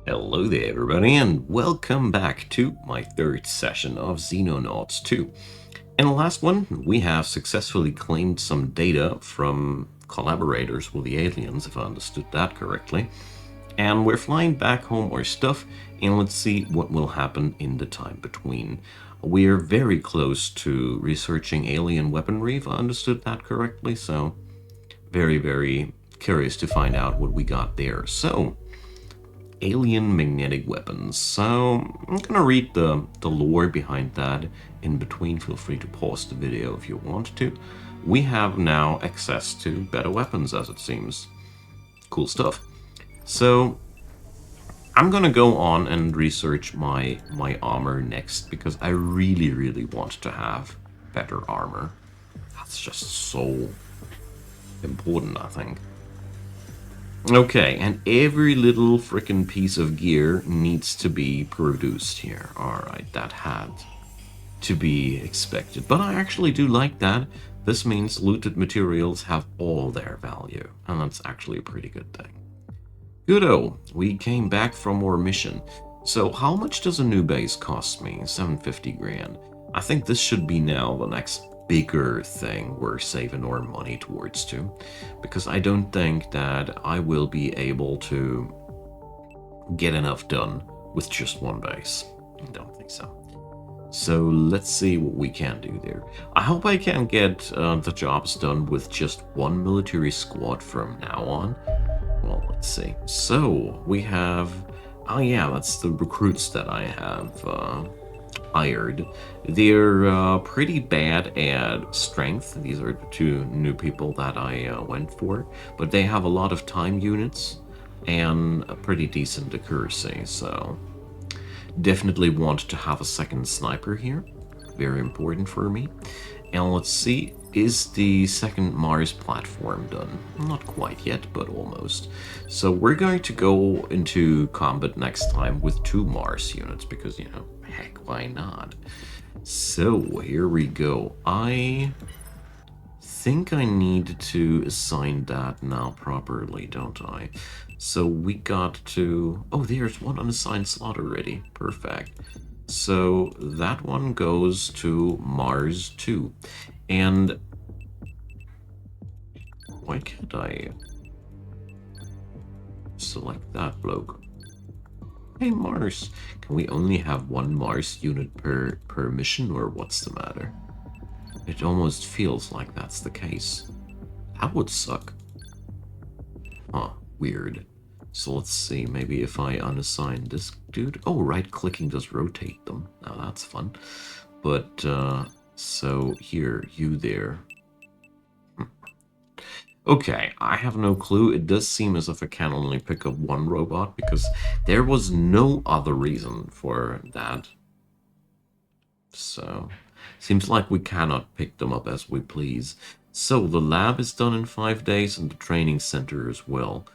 Hello there everybody and welcome back to my third session of Xenonauts 2. In the last one, we have successfully claimed some data from collaborators with the aliens, if I understood that correctly. And we're flying back home our stuff, and let's see what will happen in the time between. We're very close to researching alien weaponry, if I understood that correctly, so very curious to find out what we got there. So, alien magnetic weapons. So I'm gonna read the lore behind that in between. Feel free to pause the video if you want to. We have now access to better weapons, as it seems. Cool stuff. So I'm gonna go on and research my armor next because I really want to have better armor. That's just so important, I think. Okay, and every little frickin' piece of gear needs to be produced here. Alright, that had to be expected. But I actually do like that. This means looted materials have all their value. And that's actually a pretty good thing. Good-o, we came back from our mission. So how much does a new base cost me? 750 grand. I think this should be now the next bigger thing we're saving our money towards too, because I don't think that I will be able to get enough done with just one base. I don't think so. So let's see what we can do there. I hope I can get the jobs done with just one military squad from now on. Well, let's see. So we have, oh yeah, that's the recruits that I have hired. They're pretty bad at strength. These are the two new people that I went for, but they have a lot of time units and a pretty decent accuracy, so definitely want to have a second sniper here. Very important for me. And let's see, is the second Mars platform done? Not quite yet, but almost. So we're going to go into combat next time with 2 Mars units, because, you know, heck, why not? So here we go. I think I need to assign that now properly, don't I? So we got to... Oh, there's one unassigned slot already. Perfect. So that one goes to Mars 2. And why can't I select that bloke? Hey Mars, can we only have 1 Mars unit per mission, or what's the matter? It almost feels like that's the case. That would suck. Huh, weird. So let's see, maybe if I unassign this dude... Oh, right-clicking does rotate them. Now that's fun. But, so here, you there. Okay, I have no clue. It does seem as if I can only pick up 1 robot, because there was no other reason for that. So, seems like we cannot pick them up as we please. So, the lab is done in 5 days, and the training center as well.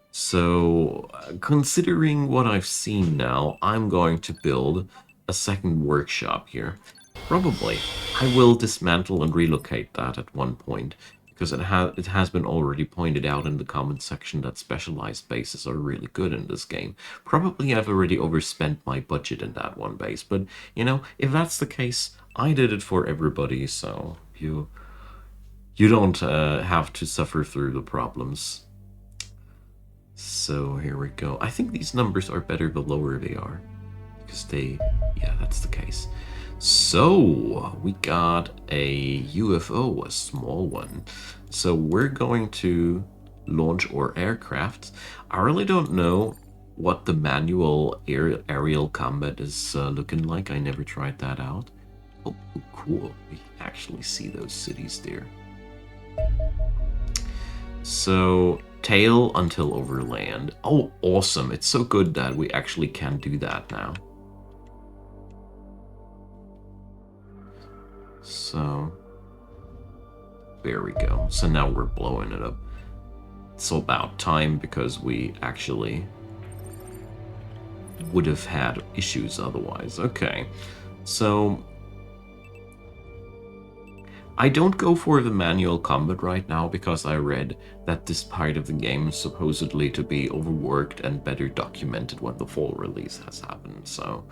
So, considering what I've seen now, I'm going to build a second workshop here. Probably. I will dismantle and relocate that at one point, because it has been already pointed out in the comment section that specialized bases are really good in this game. Probably I've already overspent my budget in that one base, but, you know, if that's the case, I did it for everybody, so you don't have to suffer through the problems. So here we go. I think these numbers are better the lower they are, because they... yeah, that's the case. So, we got a UFO, a small one. So we're going to launch our aircraft. I really don't know what the manual aerial combat is looking like. I never tried that out. Oh, cool. We actually see those cities there. So, tail until overland. Oh, awesome. It's so good that we actually can do that now. So, there we go. So now we're blowing it up. It's about time, because we actually would have had issues otherwise. Okay, so I don't go for the manual combat right now because I read that this part of the game is supposedly to be overworked and better documented when the full release has happened, so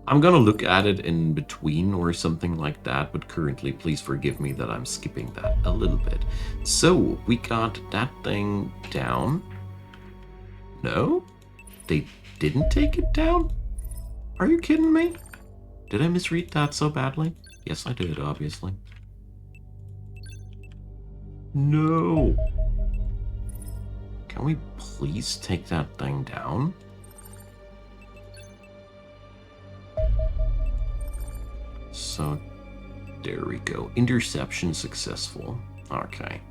I'm gonna look at it in between or something like that, but currently please forgive me that I'm skipping that a little bit. So, we got that thing down. No? They didn't take it down? Are you kidding me? Did I misread that so badly? Yes, I did, obviously. No! Can we please take that thing down? So, there we go. Interception successful. Okay.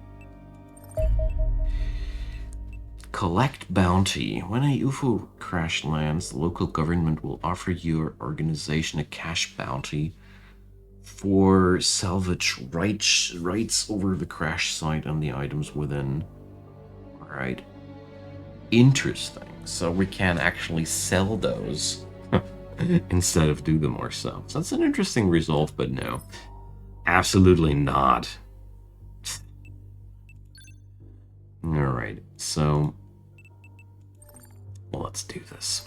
Collect bounty. When a UFO crash lands, the local government will offer your organization a cash bounty for salvage rights over the crash site and the items within. Alright. Interesting. So we can actually sell those instead of do them ourselves. That's an interesting result, but no. Absolutely not. Alright, so let's do this.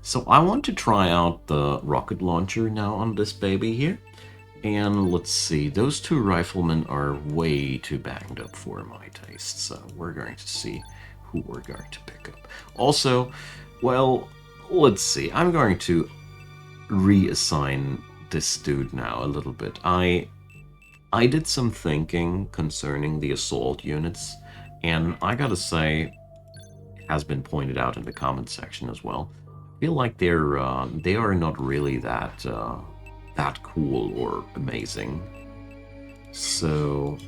So I want to try out the rocket launcher now on this baby here. And let's see, those two riflemen are way too banged up for my taste. So we're going to see who we're going to pick up. Also, well, let's see. I'm going to reassign this dude now a little bit. I did some thinking concerning the assault units, and I gotta say, it has been pointed out in the comment section as well. I feel like they are not really that that cool or amazing. So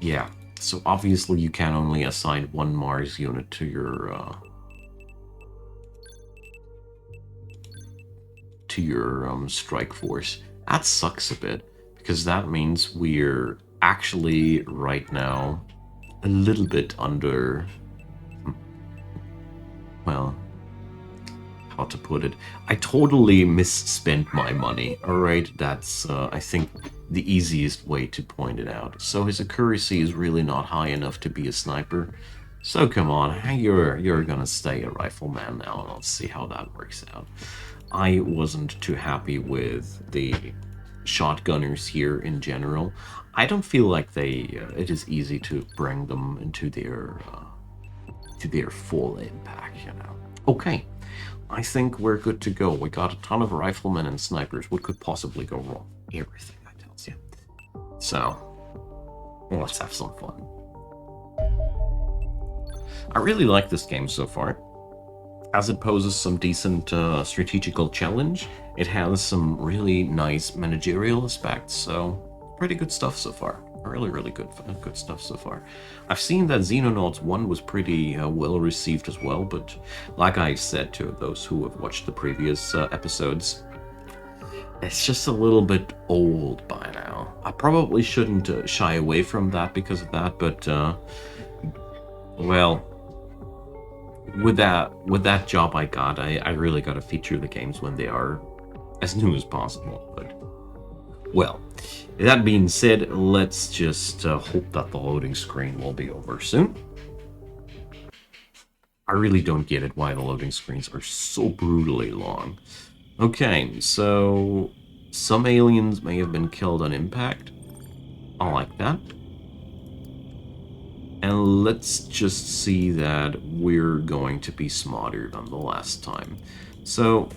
yeah. So obviously you can only assign one Mars unit to your strike force. That sucks a bit, because that means we're actually right now a little bit under, well, how to put it, I totally misspent my money. Alright, that's I think the easiest way to point it out. So his accuracy is really not high enough to be a sniper. So come on, you're gonna stay a rifleman now, and let's see how that works out. I wasn't too happy with the shotgunners here in general. I don't feel like it is easy to bring them into their full impact, you know. Okay, I think we're good to go. We got a ton of riflemen and snipers. What could possibly go wrong? Everything, I tells you. So, let's have some fun. I really like this game so far. As it poses some decent strategical challenge, it has some really nice managerial aspects, so pretty good stuff so far. Really good stuff so far. I've seen that Xenonauts 1 was pretty well received as well, but like I said to those who have watched the previous episodes, it's just a little bit old by now. I probably shouldn't shy away from that because of that, but well, with that job I got, I really got to feature the games when they are as new as possible. But well, that being said, let's just hope that the loading screen will be over soon. I really don't get it why the loading screens are so brutally long. Okay, so some aliens may have been killed on impact. I like that. And let's just see that we're going to be smarter than the last time. So,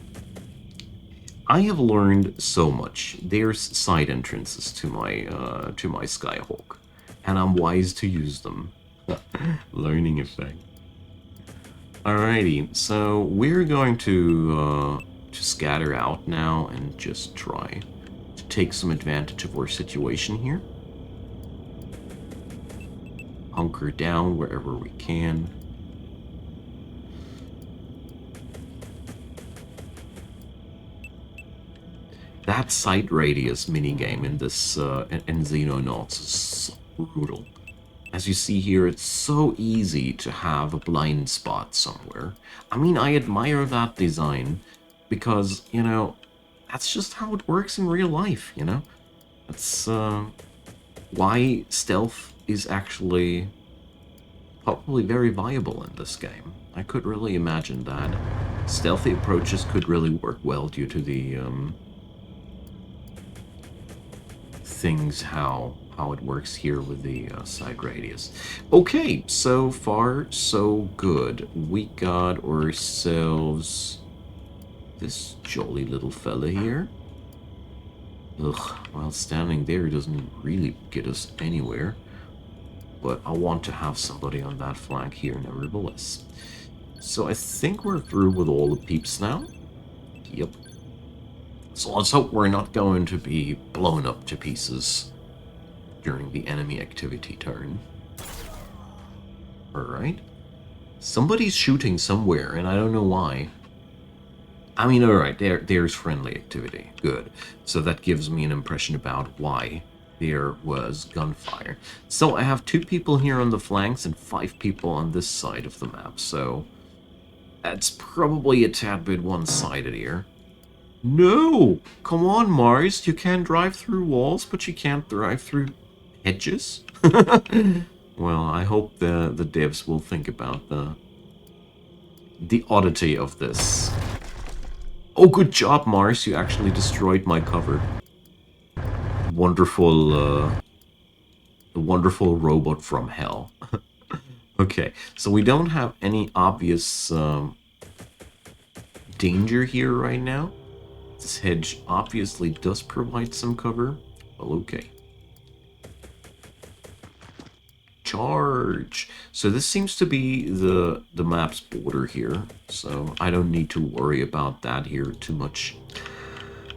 I have learned so much. There's side entrances to my Skyhawk, and I'm wise to use them. Learning effect. Alrighty, so we're going to scatter out now and just try to take some advantage of our situation here. Hunker down wherever we can. That sight radius minigame in this in Xenonauts is so brutal. As you see here, it's so easy to have a blind spot somewhere. I mean, I admire that design because, you know, that's just how it works in real life, you know? That's why stealth is actually probably very viable in this game. I could really imagine that stealthy approaches could really work well due to the things how it works here with the side radius. Okay, so far so good. We got ourselves this jolly little fella here. Ugh, while standing there doesn't really get us anywhere. But I want to have somebody on that flank here nevertheless. So I think we're through with all the peeps now. Yep. So let's hope we're not going to be blown up to pieces during the enemy activity turn. Alright. Somebody's shooting somewhere, and I don't know why. I mean, alright, there's friendly activity. Good. So that gives me an impression about why there was gunfire. So I have 2 people here on the flanks and 5 people on this side of the map, so that's probably a tad bit one-sided here. No! Come on, Mars, you can drive through walls, but you can't drive through hedges? Well, I hope the devs will think about the oddity of this. Oh, good job, Mars, you actually destroyed my cover. Wonderful, the wonderful robot from hell. Okay, so we don't have any obvious danger here right now. This hedge obviously does provide some cover. Well, okay. Charge! So this seems to be the map's border here, so I don't need to worry about that here too much.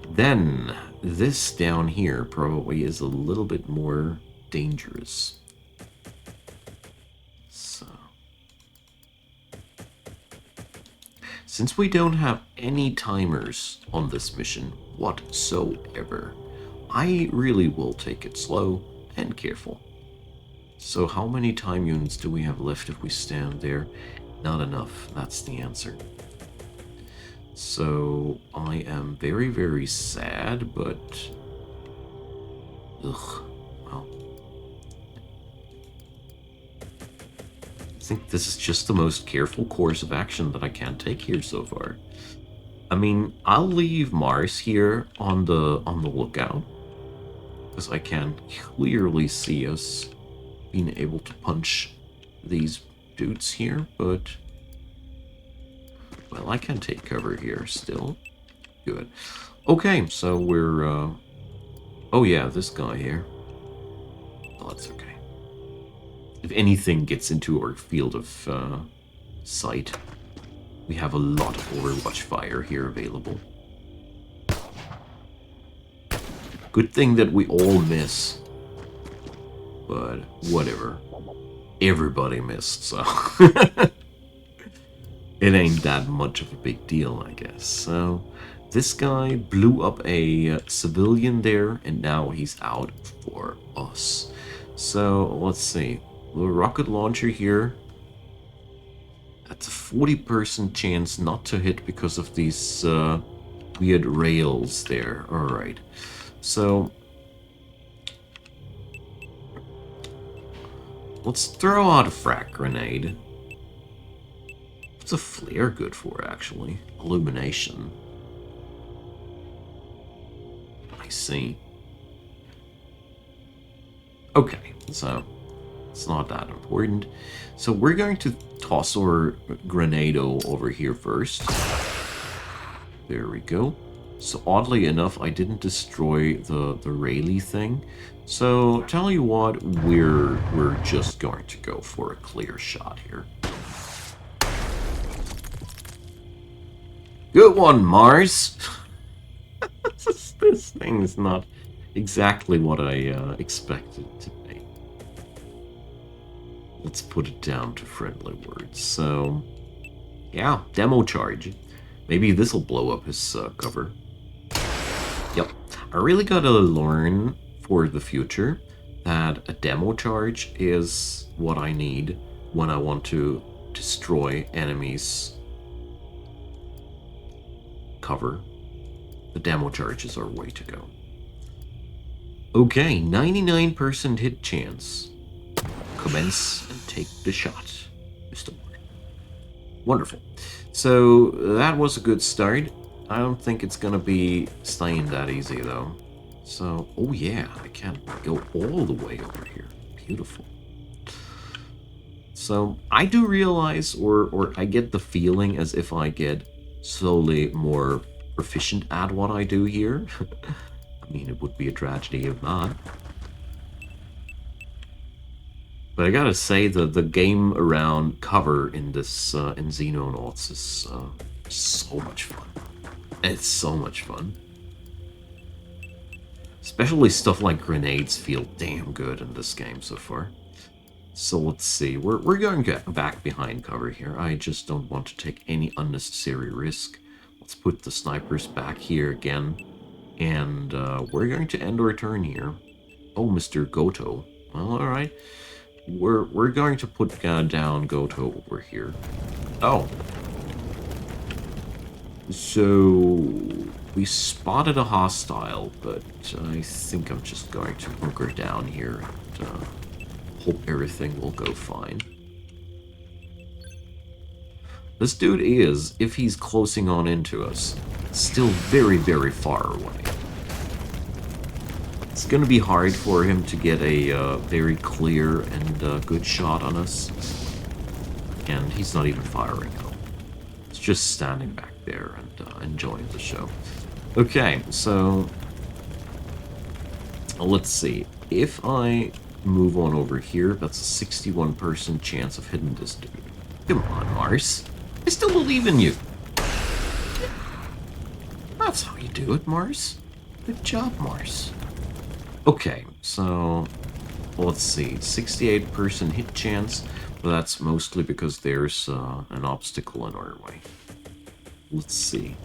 Then, this down here probably is a little bit more dangerous. So, since we don't have any timers on this mission whatsoever, I really will take it slow and careful. So how many time units do we have left if we stand there? Not enough, that's the answer. So I am very, very sad, but... ugh, well... I think this is just the most careful course of action that I can take here so far. I mean, I'll leave Mars here on the lookout, because I can clearly see us being able to punch these dudes here, but... well, I can take cover here still. Good. Okay, so we're... oh yeah, this guy here. Oh, that's okay. If anything gets into our field of sight, we have a lot of Overwatch fire here available. Good thing that we all miss. But whatever. Everybody missed, so... it ain't that much of a big deal, I guess. So, this guy blew up a civilian there, and now he's out for us. So, let's see. The rocket launcher here. That's a 40% chance not to hit because of these weird rails there. Alright. So, let's throw out a frag grenade. What's a flare good for, actually? Illumination. I see. Okay, so it's not that important. So we're going to toss our grenado over here first. There we go. So oddly enough, I didn't destroy the Rayleigh thing. So tell you what, we're just going to go for a clear shot here. Good one, Mars! This thing is not exactly what I expected it to be. Let's put it down to friendly words. So, yeah, demo charge. Maybe this'll blow up his cover. Yep, I really gotta learn for the future that a demo charge is what I need when I want to destroy enemies' cover. The demo charge is our way to go. Okay, 99% hit chance. Commence and take the shot, Mr. Martin. Wonderful. So that was a good start. I don't think it's gonna be staying that easy though. So, oh yeah, I can go all the way over here. Beautiful. So I do realize, or I get the feeling as if I get slowly more proficient at what I do here. I mean, it would be a tragedy if not. But I gotta say that the game around cover in this in Xenonauts is so much fun. It's so much fun. Especially stuff like grenades feel damn good in this game so far. So let's see, we're going to get back behind cover here. I just don't want to take any unnecessary risk. Let's put the snipers back here again. And we're going to end our turn here. Oh, Mr. Goto. Well, alright. We're going to put down Goto over here. Oh. So we spotted a hostile, but I think I'm just going to bunker down here and hope everything will go fine. This dude is, if he's closing on into us, still very, very far away. It's gonna be hard for him to get a very clear and good shot on us. And he's not even firing at all. He's just standing back there and enjoying the show. Okay, so let's see. If I move on over here, that's a 61% chance of hitting this dude. Come on, Mars. I still believe in you. That's how you do it, Mars. Good job, Mars. Okay, so let's see. 68% hit chance, but that's mostly because there's an obstacle in our way. Let's see.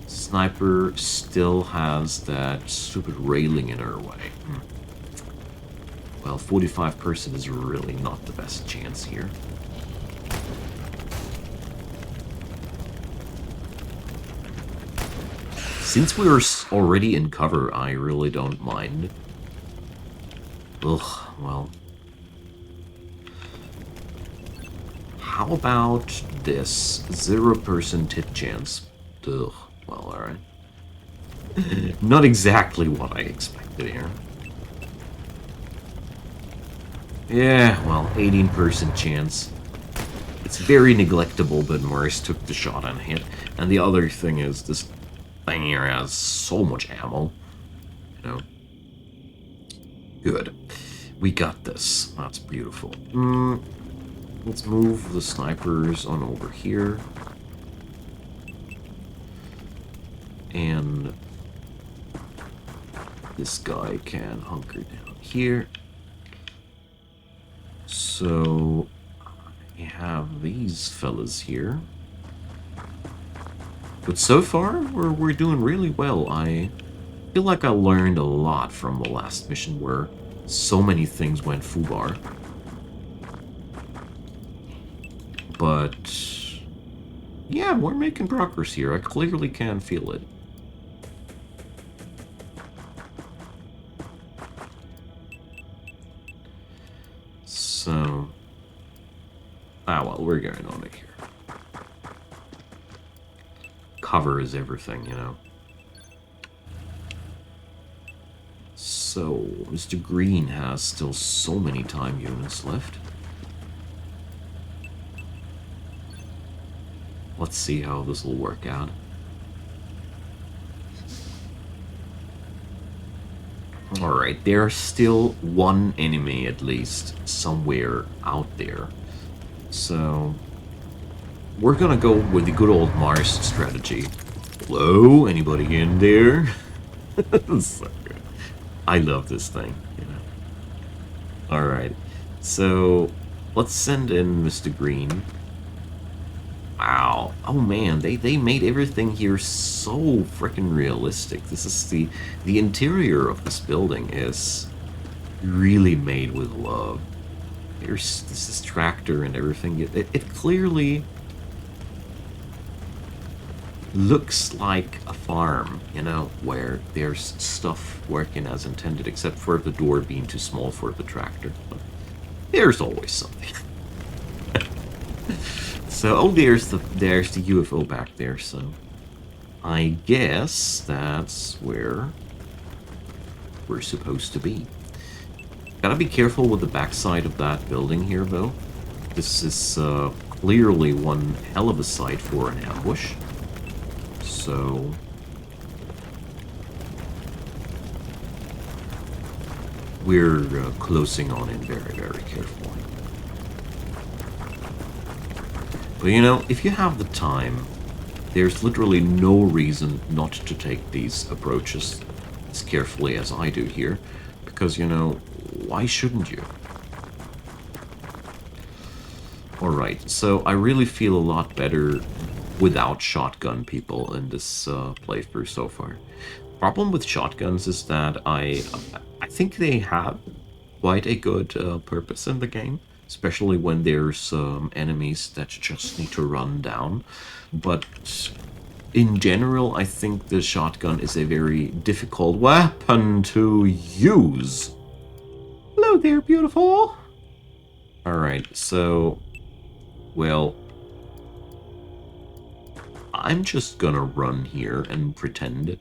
Sniper still has that stupid railing in our way. Well, 45% is really not the best chance here. Since we're already in cover, I really don't mind. Ugh, well. How about this? 0% hit chance. Ugh, well, alright. Not exactly what I expected here. Yeah, well, 18% chance. It's very neglectable, but Morris took the shot and hit. And the other thing is, this thing here has so much ammo. You know? Good. We got this. That's beautiful. Let's move the snipers on over here. And this guy can hunker down here. So I have these fellas here. But so far, we're doing really well. I feel like I learned a lot from the last mission where so many things went foobar. But yeah, we're making progress here. I clearly can feel it. So, well, we're going on it here. Cover is everything, you know. So, Mr. Green has still so many time units left. Let's see how this will work out. Alright, there's still one enemy at least somewhere out there. So we're gonna go with the good old Mars strategy. Hello? Anybody in there? So good. I love this thing, you know. Alright. So let's send in Mr. Green. Wow. Oh man, they made everything here so freaking realistic. This is the interior of this building is really made with love. There's this tractor and everything. It clearly looks like a farm, you know, where there's stuff working as intended, except for the door being too small for the tractor. But there's always something. So, oh, there's the UFO back there. So, I guess that's where we're supposed to be. Gotta be careful with the backside of that building here, though. This is clearly one hell of a site for an ambush. So we're closing on in very, very carefully. But you know, if you have the time, there's literally no reason not to take these approaches as carefully as I do here. Because, you know, why shouldn't you? Alright, so I really feel a lot better without shotgun people in this playthrough so far. Problem with shotguns is that I think they have quite a good purpose in the game, especially when there's enemies that you just need to run down. But in general, I think the shotgun is a very difficult weapon to use. Hello there, beautiful! Alright, so, well, I'm just gonna run here and pretend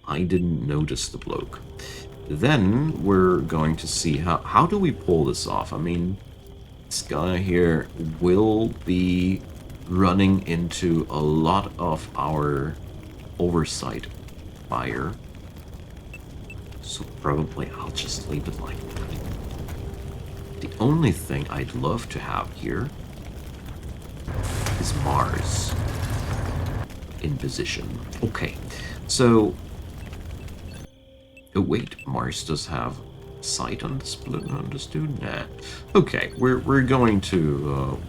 I didn't notice the bloke. Then we're going to see how do we pull this off. I mean, this guy here will be running into a lot of our oversight fire. So probably I'll just leave it like that. The only thing I'd love to have here is Mars in position. Okay, so oh wait, Mars does have sight on this dude. Nah. Okay, we're going to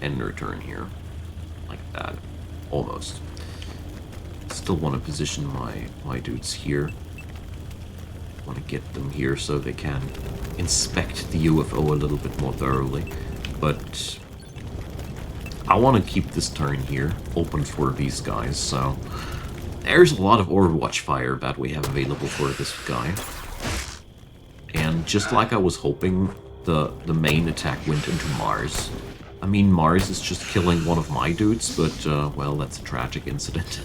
end our turn here, like that, almost. Still want to position my dudes here. Want to get them here so they can inspect the UFO a little bit more thoroughly, but I want to keep this turn here open for these guys. So there's a lot of Overwatch fire that we have available for this guy. And just like I was hoping, the main attack went into Mars. I mean, Mars is just killing one of my dudes, but, well, that's a tragic incident.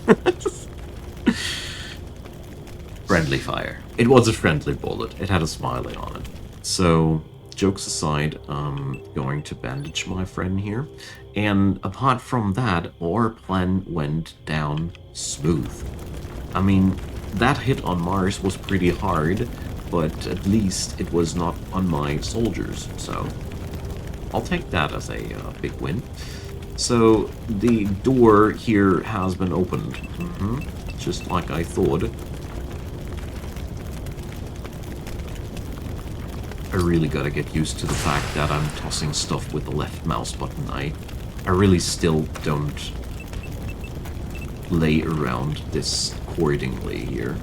Friendly fire. It was a friendly bullet. It had a smiley on it. So, jokes aside, I'm going to bandage my friend here. And apart from that, our plan went down smooth. I mean, that hit on Mars was pretty hard, but at least it was not on my soldiers, so I'll take that as a big win. So the door here has been opened, just like I thought. I really gotta get used to the fact that I'm tossing stuff with the left mouse button. I really still don't lay around this accordingly here.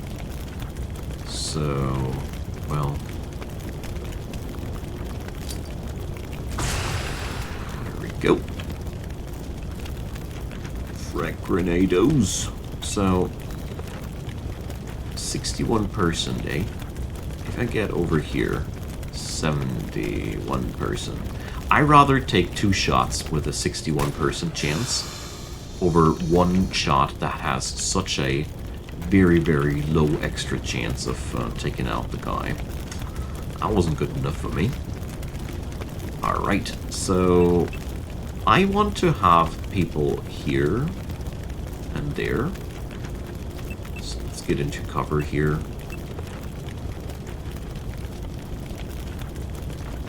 So, well, there we go. Frag grenados. So, 61%, eh? If I get over here, 71%. I rather take 2 shots with a 61% chance over 1 shot that has such a very, very low extra chance of taking out the guy. That wasn't good enough for me. Alright, so I want to have people here and there. So let's get into cover here.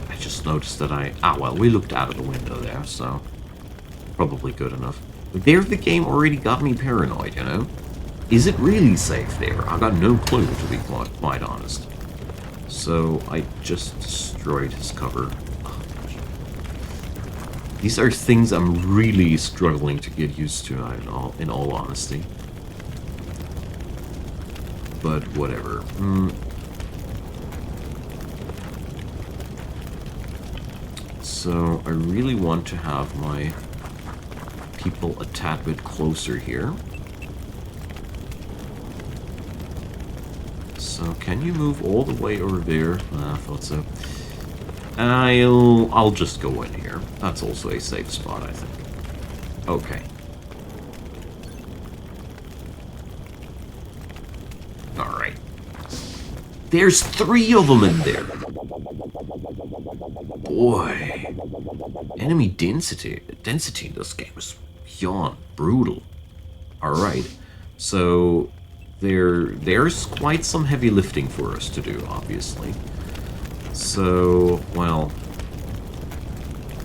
I just noticed that well, we looked out of the window there, so probably good enough. But there the game already got me paranoid, you know? Is it really safe there? I got no clue, to be quite honest. So I just destroyed his cover. These are things I'm really struggling to get used to, in all honesty. But whatever. So I really want to have my people a tad bit closer here. So can you move all the way over there? I thought so. I'll just go in here. That's also a safe spot, I think. Okay. Alright. There's 3 of them in there. Boy. Enemy density in this game is beyond brutal. Alright. So there's quite some heavy lifting for us to do, obviously. So, well,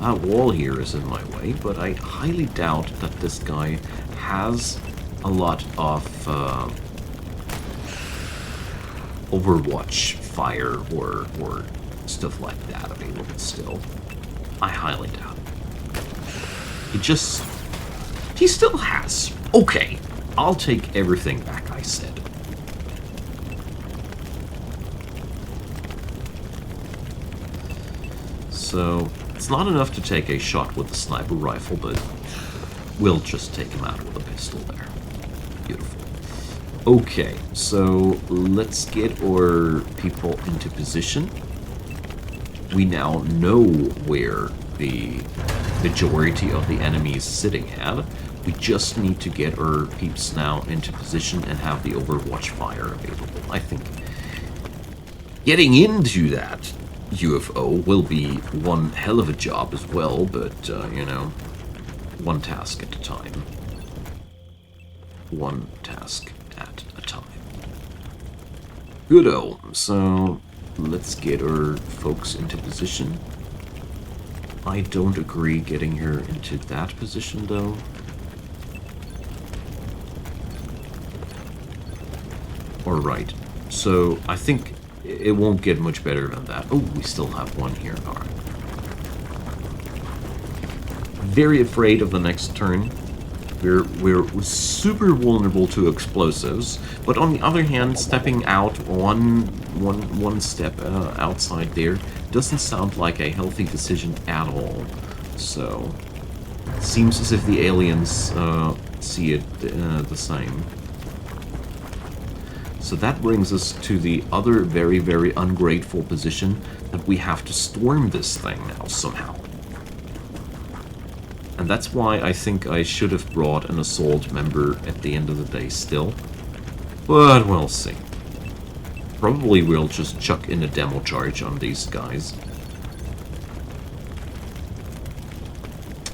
that wall here is in my way, but I highly doubt that this guy has a lot of Overwatch fire or stuff like that available still. I highly doubt it. He still has. Okay, I'll take everything back I said. So, it's not enough to take a shot with the sniper rifle, but we'll just take him out with a pistol there. Beautiful. Okay, so let's get our people into position. We now know where the majority of the enemy is sitting at. We just need to get our peeps now into position and have the Overwatch fire available. I think getting into that UFO will be one hell of a job as well, but, you know, one task at a time. One task at a time. Good-o. So, let's get our folks into position. I don't agree getting her into that position, though. Alright, so I think it won't get much better than that. Oh, we still have one here. Alright. Very afraid of the next turn. We're super vulnerable to explosives, but on the other hand, stepping out one step outside there doesn't sound like a healthy decision at all. So, seems as if the aliens see it the same. So that brings us to the other very, very ungrateful position that we have to storm this thing now somehow. And that's why I think I should have brought an assault member at the end of the day still. But we'll see. Probably we'll just chuck in a demo charge on these guys.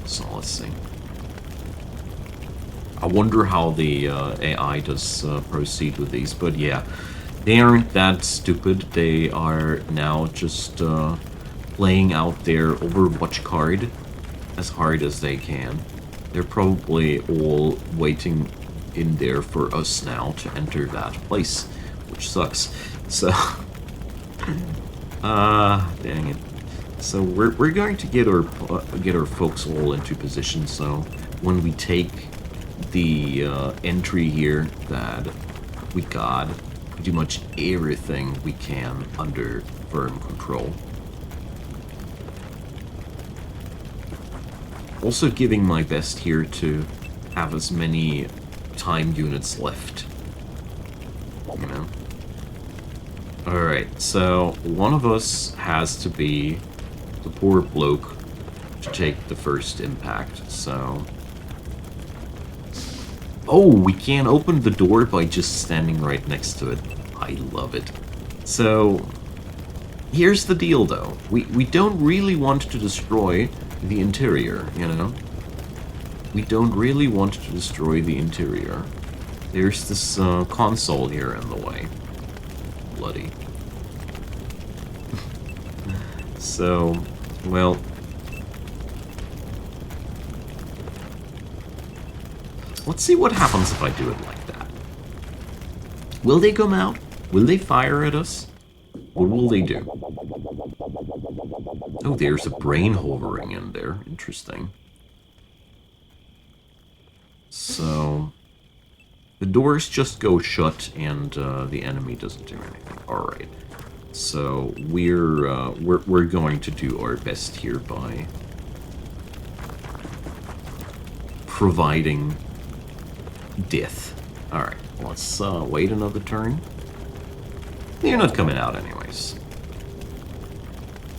So let's see. I wonder how the AI does proceed with these, but yeah, they aren't that stupid. They are now just playing out their Overwatch card as hard as they can. They're probably all waiting in there for us now to enter that place, which sucks. So, dang it. So we're going to get our folks all into position. So when we take the entry here that we got pretty much everything we can under firm control. Also giving my best here to have as many time units left, you know. Alright, so one of us has to be the poor bloke to take the first impact, so... Oh, we can't open the door by just standing right next to it. I love it. So, here's the deal, though. We don't really want to destroy the interior, you know? We don't really want to destroy the interior. There's this console here in the way. Bloody. So, well... Let's see what happens if I do it like that. Will they come out? Will they fire at us? What will they do? Oh, there's a brain hovering in there. Interesting. So, the doors just go shut and the enemy doesn't do anything. Alright. So, we're going to do our best here by providing death. Alright, let's wait another turn. They're not coming out anyways.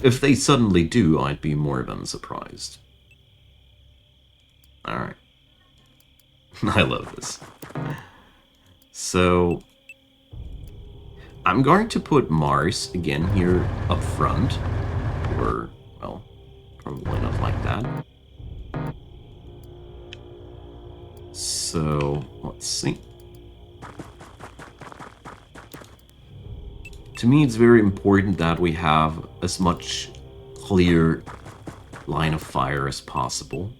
If they suddenly do, I'd be more than surprised. Alright. I love this. So, I'm going to put Mars again here up front. Or, well, probably not like that. So, let's see. To me, it's very important that we have as much clear line of fire as possible.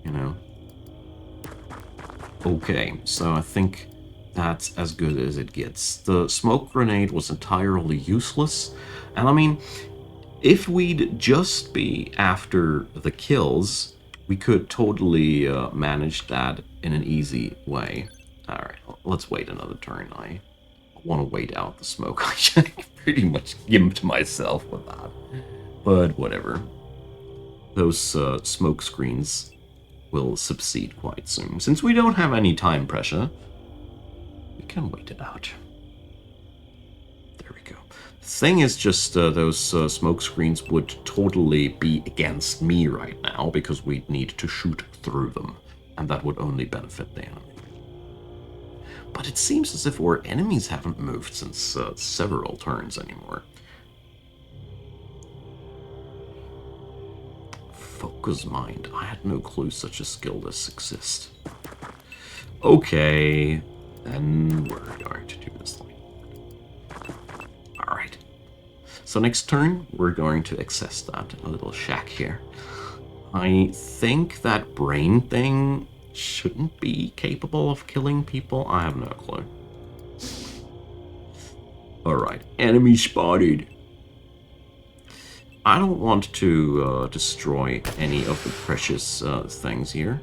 You know? Okay, so I think that's as good as it gets. The smoke grenade was entirely useless. And I mean, if we'd just be after the kills, we could totally manage that in an easy way. Alright, let's wait another turn. I want to wait out the smoke. I pretty much gimped myself with that. But whatever. Those smoke screens will subside quite soon. Since we don't have any time pressure, we can wait it out. There we go. The thing is just those smoke screens would totally be against me right now because we'd need to shoot through them. And that would only benefit the enemy. But it seems as if our enemies haven't moved since several turns anymore. Focus mind. I had no clue such a skill does exist. Okay, then we're going to do this thing. Alright. So next turn, we're going to access that little shack here. I think that brain thing shouldn't be capable of killing people. I have no clue. Alright, enemy spotted. I don't want to destroy any of the precious things here.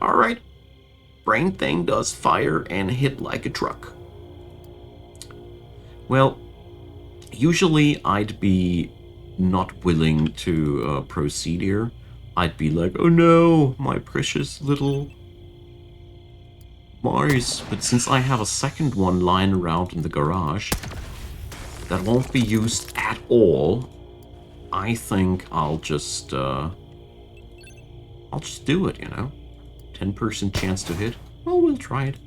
Alright. Brain thing does fire and hit like a truck. Well, usually I'd be not willing to proceed here. I'd be like, oh no, my precious little Mars. But since I have a second one lying around in the garage that won't be used at all, I think I'll just do it, you know? 10% chance to hit. Well, we'll try it.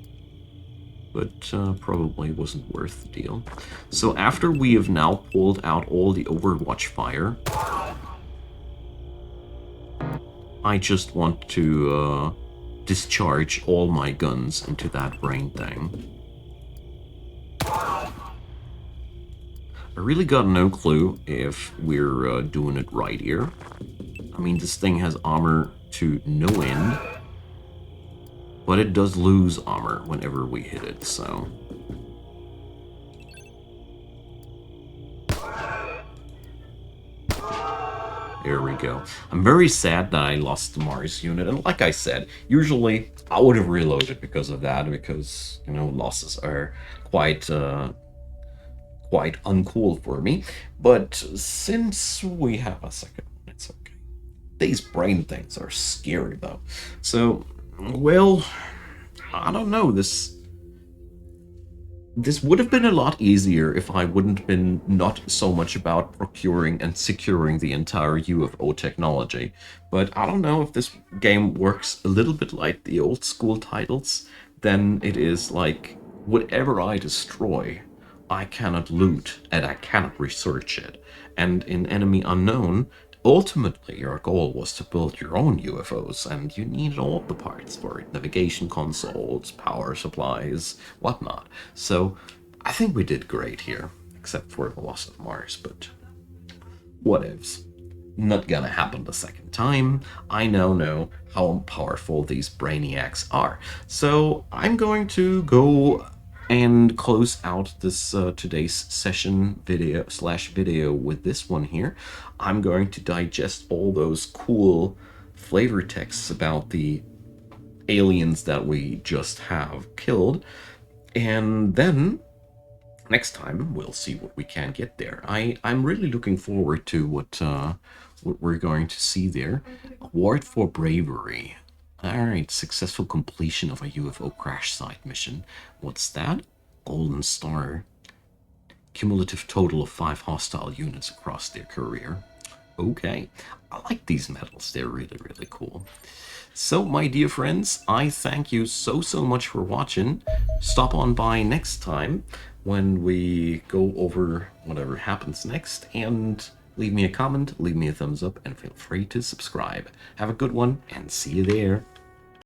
But probably wasn't worth the deal. So after we have now pulled out all the Overwatch fire, I just want to discharge all my guns into that brain thing. I really got no clue if we're doing it right here. I mean, this thing has armor to no end, but it does lose armor whenever we hit it, so... There we go. I'm very sad that I lost the Mars unit, and like I said, usually I would have reloaded because of that, because, you know, losses are quite uncool for me. But since we have a second one, it's okay. These brain things are scary, though. So, well, I don't know, this would have been a lot easier if I wouldn't have been not so much about procuring and securing the entire UFO technology. But I don't know if this game works a little bit like the old school titles. Then it is like, whatever I destroy, I cannot loot and I cannot research it. And in Enemy Unknown, ultimately your goal was to build your own UFOs, and you needed all the parts for it. Navigation consoles, power supplies, whatnot. So I think we did great here, except for the loss of Mars, but whatevs. Not gonna happen the second time. I now know how powerful these brainiacs are. So I'm going to go and close out this today's session video with this one here. I'm going to digest all those cool flavor texts about the aliens that we just have killed, and then next time we'll see what we can get there. I'm really looking forward to what we're going to see there. Award for bravery. Alright, successful completion of a UFO crash site mission. What's that? Golden Star. Cumulative total of 5 hostile units across their career. Okay, I like these medals. They're really, really cool. So, my dear friends, I thank you so much for watching. Stop on by next time when we go over whatever happens next, and leave me a comment, leave me a thumbs up, and feel free to subscribe. Have a good one, and see you there.